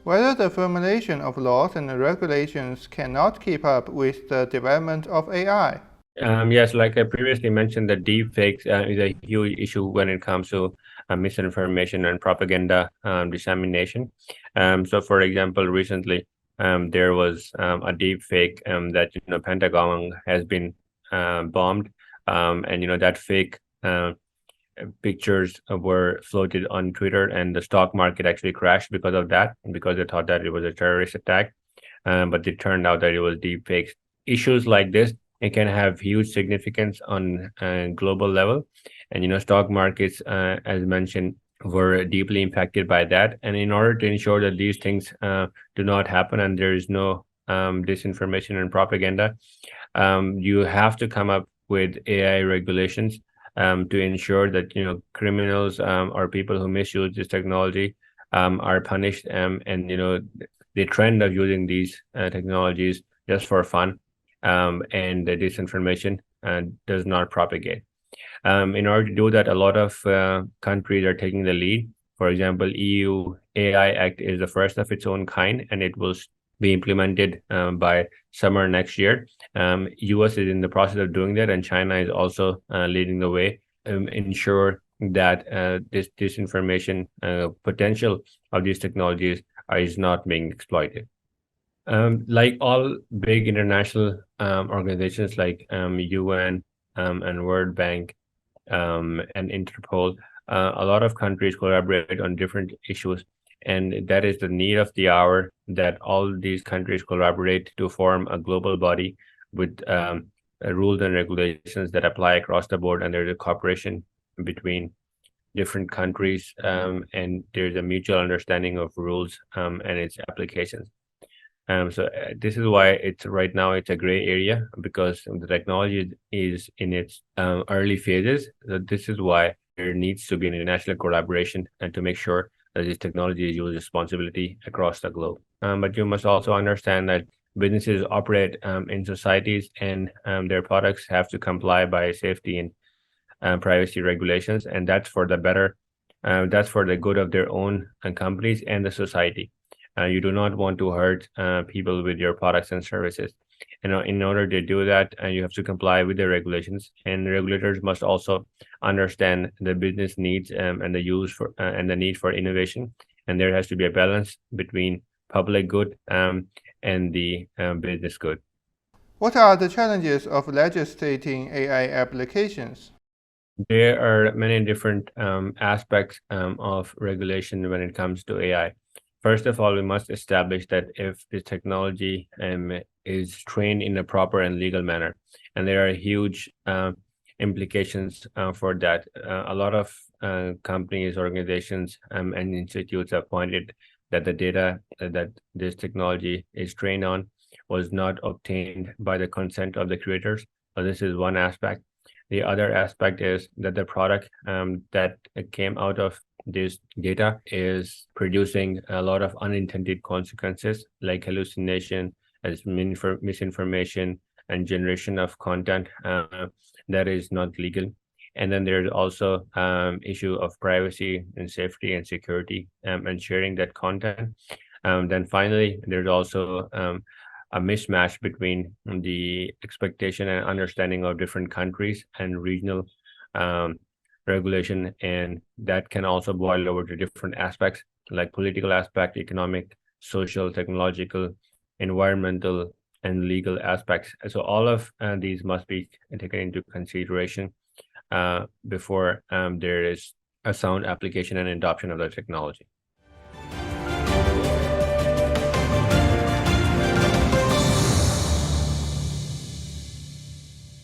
whether the formulation of laws and regulations cannot keep up with the development of AI. Yes, like I previously mentioned, the deepfakes is a huge issue when it comes to misinformation and propaganda dissemination. So, for example, recently there was a deepfake that Pentagon has been bombed, and that fake pictures were floated on Twitter, and the stock market actually crashed because of that, because they thought that it was a terrorist attack, but it turned out that it was deepfakes. Issues like this, it can have huge significance on a global level, and stock markets, as mentioned, were deeply impacted by that. And in order to ensure that these things do not happen and there is no disinformation and propaganda, you have to come up with AI regulations to ensure that criminals or people who misuse this technology are punished, and the trend of using these technologies just for fun and the disinformation does not propagate. In order to do that, a lot of countries are taking the lead. For example, EU AI Act is the first of its own kind, and it will be implemented by summer next year. US is in the process of doing that, and China is also leading the way. Ensure that this disinformation potential of these technologies is not being exploited. Like all big international organizations like UN and World Bank and Interpol, a lot of countries collaborate on different issues, and that is the need of the hour, that all these countries collaborate to form a global body with rules and regulations that apply across the board, and there's a cooperation between different countries, and there's a mutual understanding of rules and its applications. So this is why it's right now it's a gray area, because the technology is in its early phases. So this is why there needs to be an international collaboration and to make sure that this technology is used responsibly across the globe. But you must also understand that businesses operate in societies, and their products have to comply by safety and privacy regulations, and that's for the better, that's for the good of their own companies and the society. You do not want to hurt people with your products and services. In order to do that, you have to comply with the regulations, and regulators must also understand the business needs and the use for and the need for innovation. And there has to be a balance between public good and the business good. What are the challenges of legislating AI applications? There are many different aspects of regulation when it comes to AI. First of all, we must establish that if the technology is trained in a proper and legal manner, and there are huge implications for that. A lot of companies, organizations, and institutes have pointed that the data that this technology is trained on was not obtained by the consent of the creators. So this is one aspect. The other aspect is that the product that came out of this data is producing a lot of unintended consequences, like hallucination, as misinformation, and generation of content that is not legal. And then there's also issue of privacy and safety and security and sharing that content. Then finally, there's also a mismatch between the expectation and understanding of different countries and regional regulation, and that can also boil over to different aspects like political aspect, economic, social, technological, environmental, and legal aspects. So all of these must be taken into consideration before there is a sound application and adoption of the technology.